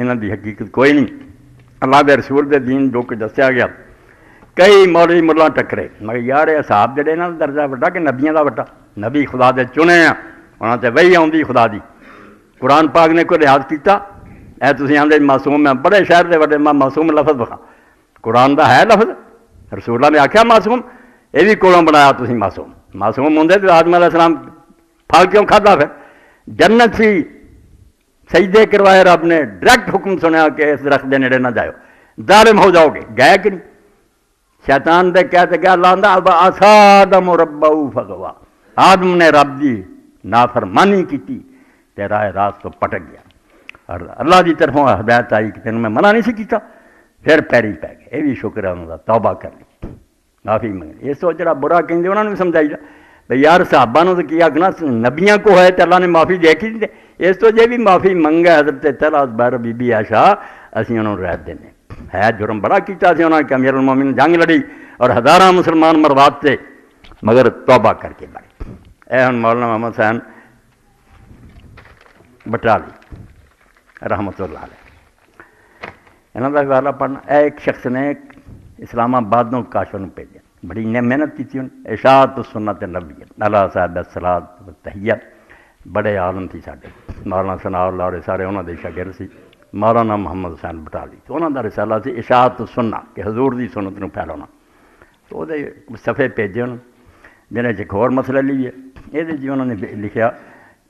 انہوں کی حقیقت کوئی نہیں. اللہ کے رسول کے دین جو کچھ دسیا گیا کئی مولوی ملا ٹکرے مگر یار یہ حساب جڑے نا درجہ وڈا کہ نبیاں دا وڈا. نبی خدا دے چنے ہیں انہوں تے وہی آؤندی خدا دی. قرآن پاک نے کوئی لحاظ کیتا اے تسی آندے معصوم ہیں بڑے شہر دے وڈے معصوم لفظ بخا قرآن دا ہے لفظ رسول اللہ نے آخیا معصوم یہ بھی کولوں بنایا تسی معصوم ہوندے تو آدم علیہ السلام پھل کیوں کھادا پھر جنت سی سجدے کروائے رب نے ڈائریکٹ حکم سنیا کہ اس درخت دے نیڑے نہ جاؤ ظالم ہو جاؤ گے گئے کہ نہیں. شیطان دے کہتے کہ اللہ آندا اب آدم ربہ فغوا آدم نے رب دی نافرمانی کی تے راہ راست تو پٹک گیا اور اللہ دی طرفوں ہدایت آئی کہ تینوں میں منع نہیں سی کیتا پھر پیری پی گئے. یہ بھی شکر ہے انہوں کا توبہ کر لی معافی منگنی. اس تو جڑا برا کہیں انہوں نے بھی سمجھائی جا بھائی یار صحابہ نے تو کیا آخنا نبیاں کو ہے تو اللہ نے معافی دے کے دے. اس تو جے بھی معافی منگا حضرت طلحہ زبیر بی بی عائشہ اسی انہوں نے رہت دینے ہے جرم بڑا کیتا سی انہوں نے کہ امیر المومنین جنگ لڑی اور ہزاراں مسلمان مرباد تھے مگر توبہ کر کے بڑے. اے ہن مولانا محمد حسین بٹالی رحمۃ اللہ علیہ انہوں کا حوالہ پڑھنا. ایک شخص نے اسلام آباد نو کاشف نو بھیجا بڑی محنت کی اشاعت سنت نبی اللہ صاحب الصلاۃ والتحیہ بڑے عالم تھی ساڈے مولانا ثناء اللہ اور سارے انہوں دے شاگرد سی. مولانا محمد حسین بٹالی تو انہوں دا رسالہ سی اشاعت سنت کہ حضور دی سنت نو پھیلانا. تو وہ صفحے بھیجے انہوں جنہیں ایک اور مسئلہ لیے یہ جی انہوں نے لکھا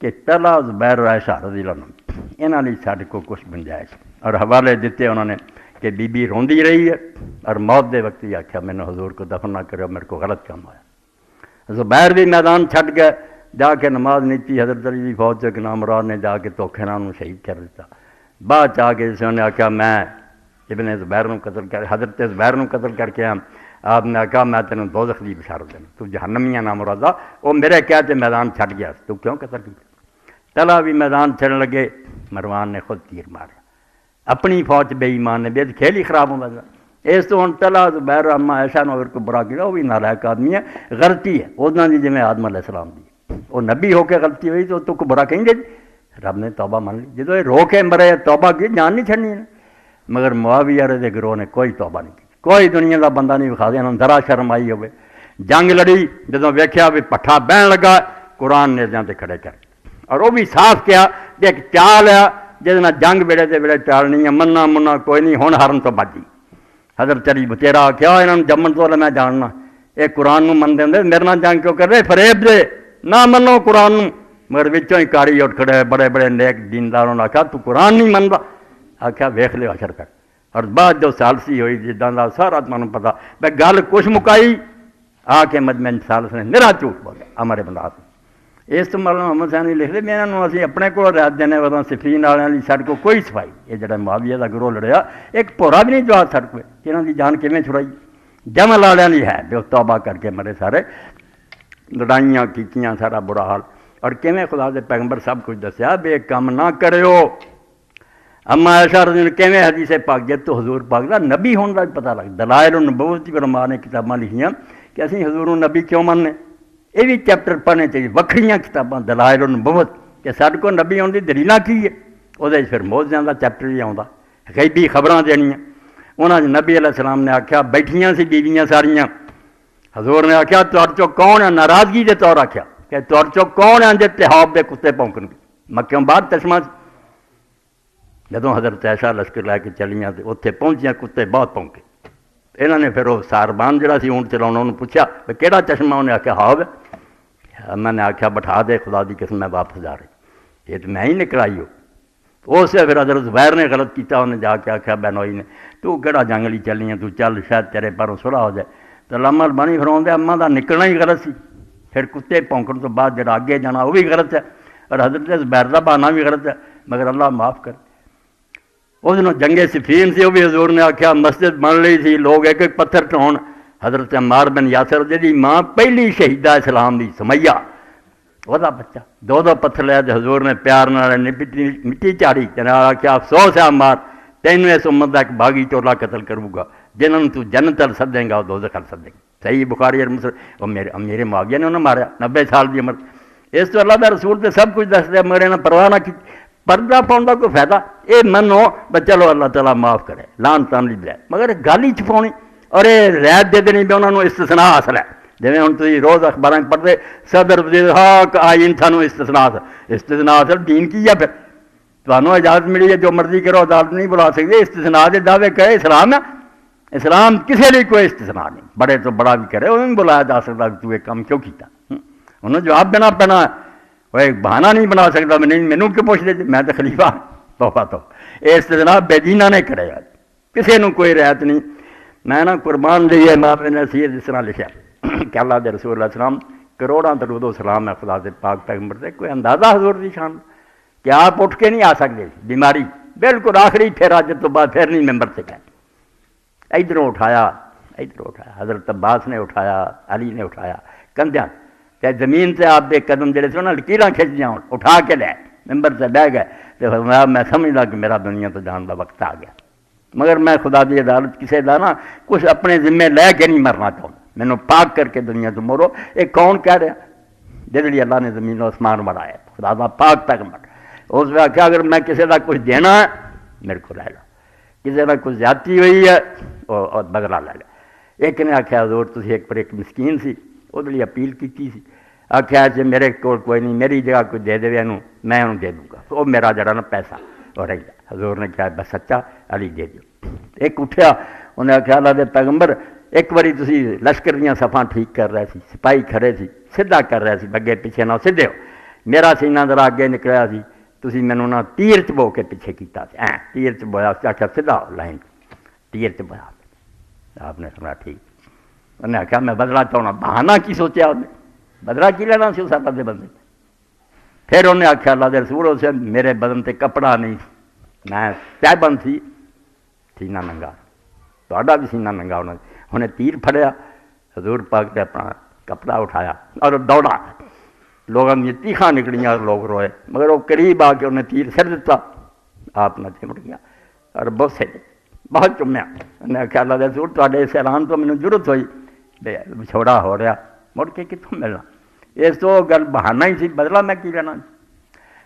کہ طلحہ زبیر اور عائشہ رضی اللہ عنہ انہوں نے ساڈے کو کچھ گنجائش اور حوالے دیتے انہوں نے کہ بی بی روندی رہی ہے اور موت دے وقت ہی آخیا میں نے حضور کو دفن نہ کرو میرے کو غلط کام آیا. زبیر بھی میدان چھٹ گئے جا کے نماز نہیں تھی حضرت علی دی فوج سے نام مراد نے جا کے دھوکھے نال انہوں شہید کر دیتا. بعد آ کے جس نے آخیا میں ابن زبیر نو قتل کر حضرت زبیر نو قتل کر کے آپ نے آخیا میں تینوں دوزخ دی بشارت دینا تو جہنمیاں نام مراد وہ میرے کہتے میدان چھٹ گیا تو کیوں قتل کیا. طلحہ بھی میدان چھڑن لگے مروان نے خود تیر مارا اپنی فوج بے ایمان نے بے کھیل ہی خراب ہوتا تھا. اس تو ہوں طلحہ زبیر اما عائشہ نے کو برا کیا وہ بھی نالائق آدمی ہے غلطی ہے ادھر دی جی آدم علیہ السلام دی وہ نبی ہو کے غلطی ہوئی تو کو برا کہیں گے رب نے توبہ مان لی جدو یہ رو کے مرے توبہ کی جان نہیں چھڑنی ہے. مگر معاویہ دے گروہ نے کوئی توبہ نہیں کی کوئی دنیا کا بندہ نہیں وکھا دیا ذرا شرم آئی ہوئے. جنگ لڑی جدو ویکھیا بھی پٹھا بہن لگا قرآن نے تے کھڑے کر اور وہ بھی صاف کیا کہ ایک چال ہے جس جنگ ویڑے دے ویڑے چال نہیں ہے منا منا کوئی نہیں ہن ہرن تو بچی. حضرت علی بتیرا آخیا انہوں جمن تو میں جاننا یہ قرآن نو من دے میرے نال جنگ کیوں کر رہے فریب دے نہ منو قرآن نو. مگر وچوں ہی کاری اٹھ کھڑے بڑے بڑے نیک دینداروں نے آخیا تو قرآن نہیں منتا آخیا ویخ لو اشر کر. اور بعد جو سالسی ہوئی جداں دا سارا تمہیں پتا بھائی گل کچھ مکائی آ کے مجمع سالس نے نرا جھوٹ بولے ہمارے بندات. اس تو مولانا محمد حسین نے لکھ لے میں انہوں اسی اپنے کو رات دینے ورنہ صفین والوں کی سڑک کو کوئی صفائی یہ جڑا معاویہ دا گروہ لڑیا ایک پورا بھی نہیں جواب سڑک پہ کہ انہوں کی جان کیویں چھڑائی. جمل والوں کی ہے جو توبہ کر کے مرے سارے لڑائیاں کیتیاں سارا برا حال اور کیویں خدا دے پیغمبر سب کچھ دسیا بے کام نہ کرو. اما عائشہ رضی اللہ کیویں حدیث پاک جب تو حضور پاک دا نبی ہونے کا پتہ لگ دلائل النبوت کی علماء نے کتاباں لکھیاں کہ اسی حضور نبی کیوں مننے. یہ بھی چیپٹر پڑھنے چاہیے وکھریاں کتاباں دلائل النبوت کہ ساڈے کو نبی آن کی دلیلاں کی ہے وہ پھر موجزیاں دا چیپٹر بھی آتا غیبی خبراں دینیاں. انہاں نبی علیہ السلام نے آخیا بیٹھیاں سی بیویاں ساریاں حضور نے آخیا تہاڈے چوں کون ہے ناراضگی دے طور آخیا کہ تہاڈے چوں کون ہے جے تہاب دے کتے پونکن گے. مکیوں بعد چشمہ جدوں حضرت عائشہ لشکر لے کے چلیاں تو اتنے پہنچیاں کتے بہت پونکے. انہوں نے پھر وہ ساربان جڑا سی اونٹ چلاؤنا انہوں نے پوچھا کہ کہڑا چشمہ انہیں آخیا ہاؤ ہے. میں نے آخیا بٹھا دے خدا دی قسم میں واپس جا رہی یہ تو میں ہی نکل آئی ہو. اس سے پھر حضرت زبیر نے غلط کیتا انہیں جا کے آخیا بہنوئی نے تو کہڑا جنگلی چلی ہیں تو چل شاید تیرے پروں سلاح ہو جائے. تو لمحہ بانی فرون دے اما دا نکلنا ہی غلط سی پھر کتے پونکن تو بعد جڑا اگے جانا وہ بھی غلط ہے اور حضرت زبیر دا بہانا بھی غلط ہے مگر اللہ معاف کر. اس دنوں جنگ صفین سی وہ بھی حضور نے آخیا مسجد بن لی تھی لوگ ایک ایک پتھر ٹھاؤن. حضرت عمار بن یاسر جی ماں پہلی شہیدہ اسلام دی سمیہ وہ بچہ دو پتھر لیا تو حضور نے پیار مٹی چاڑی آخیا افسوس ہے عمار تینوں اس امت کا ایک باغی ٹولا قتل کروں گا جنہوں تو جنت ال سدیں گا وہ دوزخ ال سدیں گا. صحیح بخاری اور مسلم وہ میرے معاویہ نے انہوں نے ماریا 90 سال کی عمر. اس تو اللہ کا رسول تو سب کچھ دس دیا مگر انہیں پرواہ نہ کی پردہ پاؤن کا کوئی فائدہ یہ منو بس چلو اللہ تعالیٰ معاف کرے لان تان نہیں دے مگر گل ہی چھپاؤنی اور یہ رعایت دے دینی بھی انہوں نے استثناء حاصل ہے جی ہوں تھی روز اخبار پڑھتے صدر وزیر حق آئین سانو استثناء حاصل دین کی ہے پھر تمہیں اجازت ملی ہے جو مرضی کرو عدالت نہیں بلا سکتے استثناء کے دعوے کرے اسلام ہے اسلام کسی لیے کوئی استثناء نہیں بڑے تو بڑا بھی کرے انہوں نے بلایا جا سکتا کہ تو یہ کام کیوں کیتا انہوں نے جواب دینا پینا وہ ایک بہانہ نہیں بنا سکتا میں نہیں مینوں کیوں پوچھ دے میں تو خلیفہ توفہ تو یہ استثناء بے دینہ نے کرے گا کسی نے کوئی رعایت نہیں میں نا قربان لیے ماں نے سید اس طرح لکھا کہ اللہ دے رسول اللہ علیہ وسلم کروڑاں درود و سلام ہے خدا دے پاک پیغمبر سے کوئی اندازہ حضور دی شان کہ آپ اٹھ کے نہیں آ سکتے بیماری بالکل آخری پھیرا جب تو بعد پھر نہیں ممبر سے کہ ادھروں اٹھایا حضرت عباس نے اٹھایا علی نے اٹھایا کندھیاں کہ زمین سے آپ دے قدم جڑے سے نا لکیراں کھچ جاؤں اٹھا کے لے ممبر سے بہ گئے تو فرمایا میں سمجھدا کہ میرا دنیا تو جان کا وقت آ گیا مگر میں خدا دی عدالت کسی دا نا کچھ اپنے ذمے لے کے نہیں مرنا چاہتا مینوں پاک کر کے دنیا تو مرو یہ کون کہہ رہا جس لیے اللہ نے زمین و آسمان بنایا خدا دا پاک تک مر اس میں آخیا اگر میں کسی کا کچھ دینا ہے میرے کو لے لو کسی کا کچھ زیادتی ہوئی ہے اور بدلا لے لو ایک نے آخیا حضور تسی ایک پر ایک مسکین سی وہ لیے اپیل کی سی آخیا جی میرے کو کوئی نہیں میری جگہ کوئی دے دے میں انہوں دے دوں گا وہ میرا جڑا نا پیسہ اور رہی حضور نے کہا بس سچا علی دے دیو ایک اٹھیا انہیں آخیا اللہ دے پیغمبر ایک باری تسی لشکر دیاں صفاں ٹھیک کر رہے سی سپاہی کھڑے سی سیدھا کر رہے سی اگے پیچھے نہ سیدھے ہو میرا سینہ ذرا اگے نکلیا سی تسی مینوں نہ تیر چ بو کے پیچھے کیتا سی تیر چ بویا آخیا سیدھا ہو لائن تیر چ بویا آپ نے سنا ٹھیک انہیں آخیا میں بدلا چاہنا بہانہ کی سوچا انہیں بدلا کی لینا سی اس اللہ دے بندے پھر انہیں آخیا اللہ دے رسول اسے میرے بدن تے کپڑا نہیں میں تہ بند سی سینہ ننگا تہاڈا بھی سینہ ننگا انہیں تیر پھڑیا حضور پاک نے اپنا کپڑا اٹھایا اور دوڑا لوگوں کی تیخاں نکلیاں اور لوگ روئے مگر وہ قریب آ کے انہیں تیر سر دیتا آپ نہ چمٹ گیا اور بہت سے بہت چومیا انہیں آخیا اللہ دے رسول تہاڈے اس اعلان تو مینوں ضرورت ہوئی چھوڑا ہو رہا مڑ کے کتوں ملنا اس تو گل بہانہ ہی سی بدلا میں کی لینا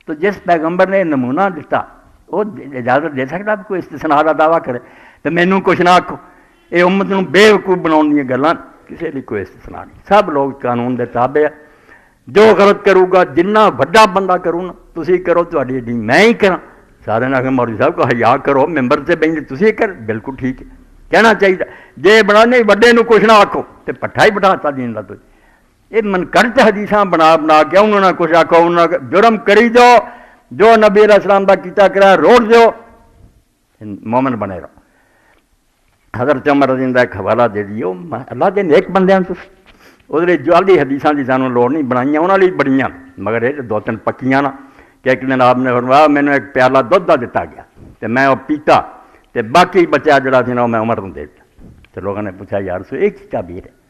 تو جس پیغمبر نے نمونہ دیتا وہ اجازت دے سکتا کوئی استثناء کا دعویٰ کرے تو مینوں کچھ نہ آکھو یہ امت نوں بے وقوف بناؤن دیا گلاں کسی لیے کوئی استثناء نہیں سب لوگ قانون دے تابع ہے جو غلط کروں گا جنہ وڈا بندہ کروں نا تسی کرو تہاڈی ایڈی میں ہی کراں سارے نے آخر مولوی صاحب کو حیا کرو ممبر سے بہن تسی کر بالکل ٹھیک ہے کہنا چاہیے جے بنا نہیں وڈے نوں کچھ نہ آکھو تو پٹھا ہی بٹھاتا دین دا تو یہ منکرت حدیثاں بنا بنا کے انہوں نے کچھ آکھو انہوں نے جرم کری دو جو نبی علیہ السلام دا کیتا کرا روڑ دیو مومن بنے رہو حضرت عمر رضی اللہ ایک حوالہ دے دیو اللہ دے نیک بندیاں تو وہ جعلی حدیثاں دی سانوں لوڑ نہیں بنائیاں انہاں لئی بڑیاں مگر یہ دو تین پکیاں نا کہ ایک دن آپ نے فرمایا مینوں ایک پیالہ دودھ دا دتا گیا تے میں وہ پیتا تے باقی بچہ جڑا سی نا میں عمر نوں دے دتا تے لوگوں نے پوچھا یار سو ایک ہی تعبیر ہے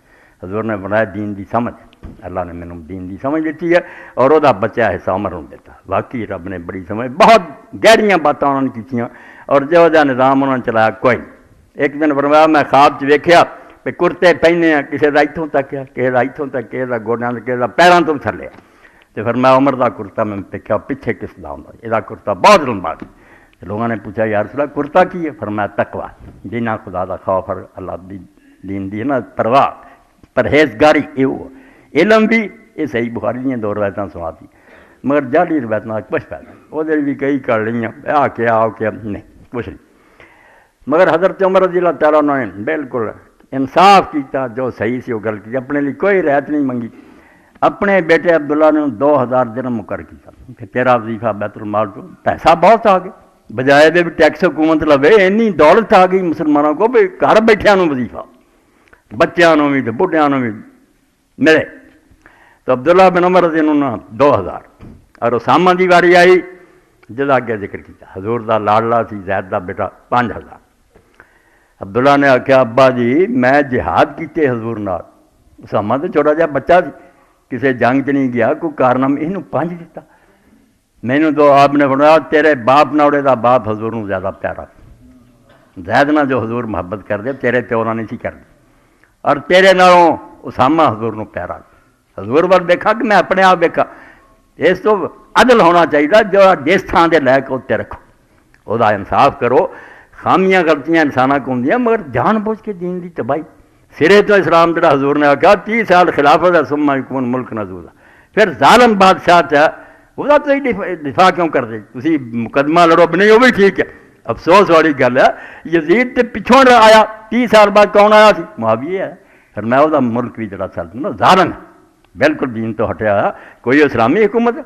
حضور نے بنایا دین دی سمجھ اللہ نے مینوں دین دی سمجھ دیتی ہے اور وہ بچہ حصہ عمر نوں دیتا واقعی رب نے بڑی سمجھ بہت گہریاں باتاں انہوں نے کیتیاں اور جو جا نظام انہوں نے چلایا کوئی نہیں ایک دن فرمایا میں خواب چ ویکھیا کہ کرتے پہنے ہیں کسی کا اتوں تک ہے کسی کا اتوں تک کسی کا گوڈیاں کسی کا پیروں تو تھلے تو پھر میں عمر کا کرتا میں دیکھا پیچھے کس کا ہوتا یہ کرتا بہت لمبا لوگوں نے پوچھا یار رسول اللہ کرتا کی ہے فرمایا تقویٰ جنہ خدا کا خوف اور اللہ دی دین دی ہے نا پرواہ پرہیزگاری یہ علم بھی یہ صحیح بخاری دیا دو روایتاں سناتی مگر جعلی روایتاں کچھ پہ وہ بھی کئی کر لی آ کے نہیں کچھ نہیں مگر حضرت عمر رضی اللہ تعالیٰ نے بالکل انصاف کیتا جو صحیح سی وہ گل کی اپنے لیے کوئی رعایت نہیں منگی اپنے بیٹے عبداللہ نے 2000 درہم مقرر کیا کہ تیرا وظیفہ بیت المال تو پیسہ بہت آ گیا بجائے دے بھی ٹیکس حکومت لوے اینی دولت آ گئی مسلمانوں کو بھی گھر بیٹھیا وظیفہ بچوں بھی تو بڑھیاں بھی ملے تو عبداللہ بن عمر رضی اللہ عنہ 2000 اور اسامہ دی واری آئی جدا اگے ذکر کیا حضور دا لاڈلا سی زید دا بیٹا 5000 عبداللہ نے آخیا ابا جی میں جہاد کیتے حضور نال اسامہ تو چھوٹا جہا بچہ سی کسی جنگ چ نہیں گیا کوئی کارنامہ یہ 5 دیتا مینوں تو آپ نے فرمایا تیرے باپ نوڑے دا باپ حضور نوں زیادہ پیارا زید نہ جو حضور محبت کر دے تیرے پیو نال نہیں سی کردے اور تیرے نالوں اسامہ حضور نوں پیارا حضور وال دیکھا کہ میں اپنے آپ دیکھا اس تو عدل ہونا چاہیے جو جس تھان دے لے کے اتنے رکھو وہ انصاف کرو. خامیاں غلطیاں انسانوں کو ہوں مگر جان بوجھ کے دین دی تباہی. سرے تو اسلام جڑا حضور نے آخیا 30 سال خلافت ہے ثم یکون ملک نزولا. پھر ظالم بادشاہ تھا وہ تو دفاع کیوں کر دے تھی مقدمہ لڑو نہیں وہ بھی ٹھیک ہے. افسوس والی گل ہے یزید تے پچھوں آیا 30 سال بعد کون آیا سی معاویہ ہے. پھر میں وہ ملک بھی جڑا چلتا نا ظالم ہے بالکل دین تو ہٹیا کوئی اسلامی حکومت ہے.